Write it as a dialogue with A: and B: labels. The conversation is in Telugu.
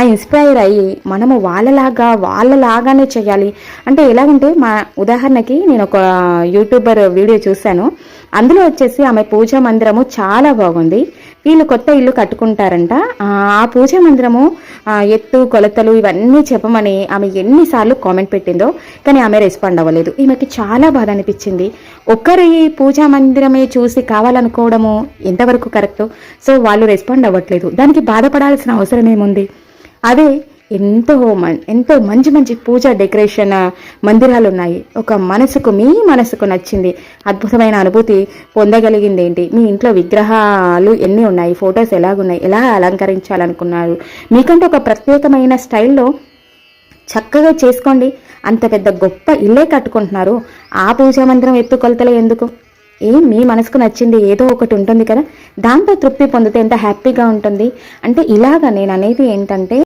A: ఇన్స్పైర్ అయ్యి మనము వాళ్ళలాగానే చేయాలి. అంటే ఎలాగంటే ఉదాహరణకి నేను ఒక యూట్యూబర్ వీడియో చూశాను. అందులో వచ్చేసి ఆమె పూజా మందిరము చాలా బాగుంది. వీళ్ళు కొత్త ఇల్లు కట్టుకుంటారంట. ఆ పూజా మందిరము ఎత్తు కొలతలు ఇవన్నీ చెప్పమని ఆమె ఎన్నిసార్లు కామెంట్ పెట్టిందో, కానీ ఆమె రెస్పాండ్ అవ్వలేదు. ఈమెకి చాలా బాధ అనిపించింది. ఒక్కరి పూజా మందిరమే చూసి కావాలనుకోవడము ఎంతవరకు కరెక్ట్? సో వాళ్ళు రెస్పాండ్ అవ్వట్లేదు, దానికి బాధపడాల్సిన అవసరం ఏముంది? అదే ఎంతో మంచి మంచి పూజా డెకరేషన్ మందిరాలు ఉన్నాయి. మీ మనసుకు నచ్చింది, అద్భుతమైన అనుభూతి పొందగలిగింది ఏంటి? మీ ఇంట్లో విగ్రహాలు ఎన్ని ఉన్నాయి, ఫొటోస్ ఎలాగున్నాయి, ఎలా అలంకరించాలనుకున్నారు, మీకంటే ఒక ప్రత్యేకమైన స్టైల్లో చక్కగా చేసుకోండి. అంత పెద్ద గొప్ప ఇల్లే కట్టుకుంటున్నారు, ఆ పూజా మందిరం ఎత్తు కొలతలే ఎందుకు? మీ మనసుకు నచ్చింది ఏదో ఒకటి ఉంటుంది కదా, దాంతో తృప్తి పొందితే ఎంత హ్యాపీగా ఉంటుంది. అంటే ఇలాగా నేను అనేది ఏంటంటే